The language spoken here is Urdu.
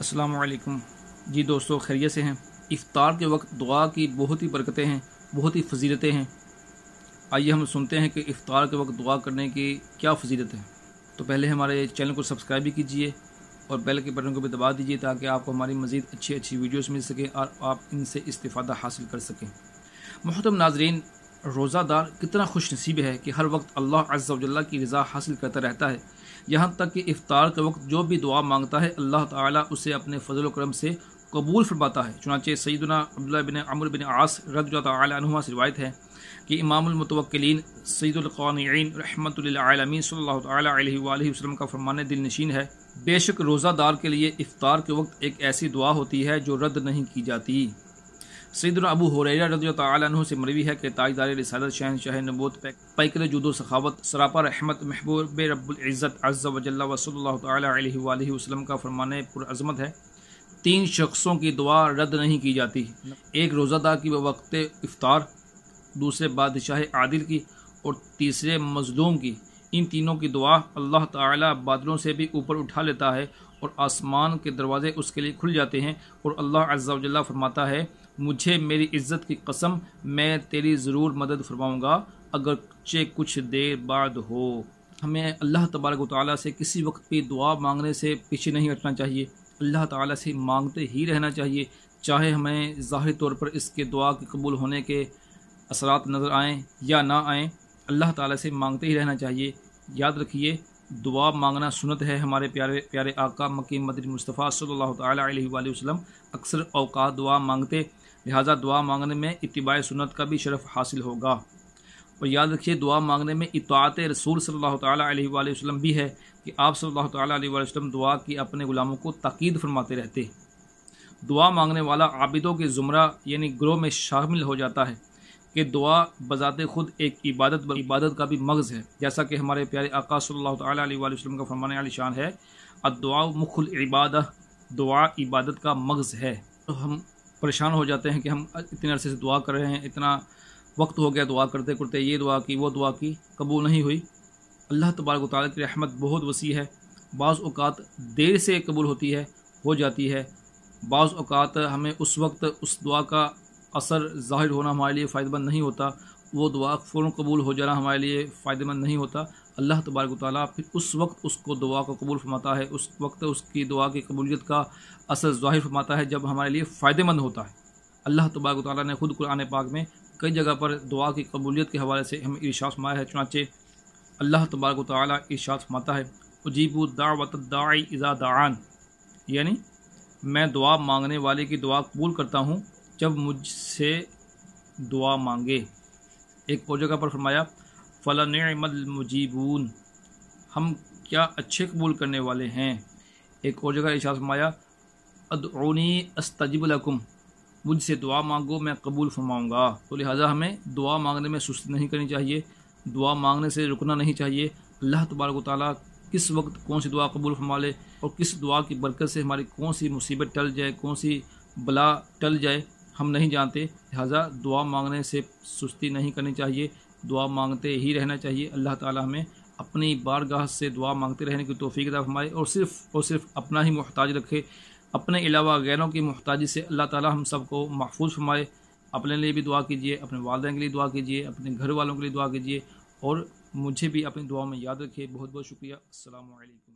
السلام علیکم جی دوستو، خیریت سے ہیں؟ افطار کے وقت دعا کی بہت ہی برکتیں ہیں، بہت ہی فضیلتیں ہیں۔ آئیے ہم سنتے ہیں کہ افطار کے وقت دعا کرنے کی کیا فضیلت ہے۔ تو پہلے ہمارے چینل کو سبسکرائب بھی کیجئے اور بیل کے بٹن کو بھی دبا دیجئے تاکہ آپ کو ہماری مزید اچھی ویڈیوز مل سکیں اور آپ ان سے استفادہ حاصل کر سکیں۔ محترم ناظرین، روزہ دار کتنا خوش نصیب ہے کہ ہر وقت اللہ عز و جل کی رضا حاصل کرتا رہتا ہے، یہاں تک کہ افطار کے وقت جو بھی دعا مانگتا ہے اللہ تعالیٰ اسے اپنے فضل و کرم سے قبول فرماتا ہے۔ چنانچہ سیدنا عبداللہ بن عمرو بن عاص رضی اللہ تعالیٰ عنہما سے روایت ہے کہ امام المتوکلین سید القانعین رحمۃ للعالمین صلی اللہ تعالیٰ علیہ وآلہ وسلم کا فرمان دل نشین ہے، بے شک روزہ دار کے لیے افطار کے وقت ایک ایسی دعا ہوتی ہے جو رد نہیں کی جاتی۔ سیدنا ابو ہریرہ رضی اللہ تعالیٰ عنہ سے مروی ہے کہ تاجدار رسالت شہنشاہ نبوت پیکر جود و سخاوت سراپا رحمت محبوب رب العزت عز و جل و صلی اللہ تعالیٰ علیہ وآلہ وسلم کا فرمان پرعظمت ہے، 3 شخصوں کی دعا رد نہیں کی جاتی، ایک روزہ دار کی بوقت افطار، دوسرے بادشاہ عادل کی اور تیسرے مظلوم کی۔ ان تینوں کی دعا اللہ تعالیٰ بادلوں سے بھی اوپر اٹھا لیتا ہے اور آسمان کے دروازے اس کے لیے کھل جاتے ہیں، اور اللہ عز و جل فرماتا ہے مجھے میری عزت کی قسم میں تیری ضرور مدد فرماؤں گا اگرچہ کچھ دیر بعد ہو۔ ہمیں اللہ تبارک و تعالیٰ سے کسی وقت بھی دعا مانگنے سے پیچھے نہیں ہٹنا چاہیے، اللہ تعالیٰ سے مانگتے ہی رہنا چاہیے، چاہے ہمیں ظاہری طور پر اس کے دعا کے قبول ہونے کے اثرات نظر آئیں یا نہ آئیں، اللہ تعالیٰ سے مانگتے ہی رہنا چاہیے۔ یاد رکھیے، دعا مانگنا سنت ہے۔ ہمارے پیارے آقا مکی مدنی مصطفیٰ صلی اللہ تعالیٰ علیہ وآلہ وسلم اکثر اوقات دعا مانگتے، لہٰذا دعا مانگنے میں اتباع سنت کا بھی شرف حاصل ہوگا۔ اور یاد رکھیے، دعا مانگنے میں اطاعت رسول صلی اللہ تعالیٰ علیہ وآلہ وسلم بھی ہے کہ آپ صلی اللہ تعالیٰ علیہ وآلہ وسلم دعا کی اپنے غلاموں کو تاکید فرماتے رہتے۔ دعا مانگنے والا عابدوں کے زمرہ یعنی گروہ میں شامل ہو جاتا ہے کہ دعا بذات خود ایک عبادت کا بھی مغز ہے، جیسا کہ ہمارے پیارے آقا صلی اللہ تعالیٰ علیہ وآلہ وسلم کا فرمان عالی شان ہے، الدعاء مخ العبادہ، دعا عبادت کا مغز ہے۔ تو ہم پریشان ہو جاتے ہیں کہ ہم اتنے عرصے سے دعا کر رہے ہیں، اتنا وقت ہو گیا دعا کرتے کرتے، یہ دعا کی وہ دعا کی، قبول نہیں ہوئی۔ اللہ تبارک و تعالیٰ کی رحمت بہت وسیع ہے، بعض اوقات دیر سے قبول ہوتی ہے، ہو جاتی ہے، بعض اوقات ہمیں اس وقت اس دعا کا اثر ظاہر ہونا ہمارے لیے فائدہ مند نہیں ہوتا، وہ دعا فوراً قبول ہو جانا ہمارے لیے فائدہ مند نہیں ہوتا۔ اللہ تبارک و تعالیٰ پھر اس وقت اس کو دعا کو قبول فرماتا ہے، اس وقت اس کی دعا کی قبولیت کا اثر ظاہر فرماتا ہے جب ہمارے لیے فائدہ مند ہوتا ہے۔ اللہ تبارک و تعالیٰ نے خود قرآن پاک میں کئی جگہ پر دعا کی قبولیت کے حوالے سے ہمیں ارشاد فرمایا ہے۔ چنانچہ اللہ تبارک و تعالیٰ ارشاد فرماتا ہے اجیبوا دعوت الداعی اذا دعان، یعنی میں دعا مانگنے والے کی دعا قبول کرتا ہوں جب مجھ سے دعا مانگے۔ ایک اور جگہ پر فرمایا فلنعم المجیبون، ہم کیا اچھے قبول کرنے والے ہیں۔ ایک اور جگہ ارشاد فرمایا ادعونی استجب لکم، مجھ سے دعا مانگو میں قبول فرماؤں گا۔ تو لہٰذا ہمیں دعا مانگنے میں سستی نہیں کرنی چاہیے، دعا مانگنے سے رکنا نہیں چاہیے۔ اللہ تبارک و تعالیٰ کس وقت کون سی دعا قبول فرما لے اور کس دعا کی برکت سے ہماری کون سی مصیبت ٹل جائے، کون سی بلا ٹل جائے، ہم نہیں جانتے، لہٰذا دعا مانگنے سے سستی نہیں کرنی چاہیے، دعا مانگتے ہی رہنا چاہیے۔ اللہ تعالیٰ ہمیں اپنی بارگاہ سے دعا مانگتے رہنے کی توفیق عطا فرمائے اور صرف اپنا ہی محتاج رکھے، اپنے علاوہ غیروں کی محتاجی سے اللہ تعالیٰ ہم سب کو محفوظ فرمائے۔ اپنے لیے بھی دعا کیجیے، اپنے والدین کے لیے دعا کیجیے، اپنے گھر والوں کے لیے دعا کیجیے اور مجھے بھی اپنی دعاؤں میں یاد رکھیے۔ بہت بہت شکریہ۔ السلام علیکم۔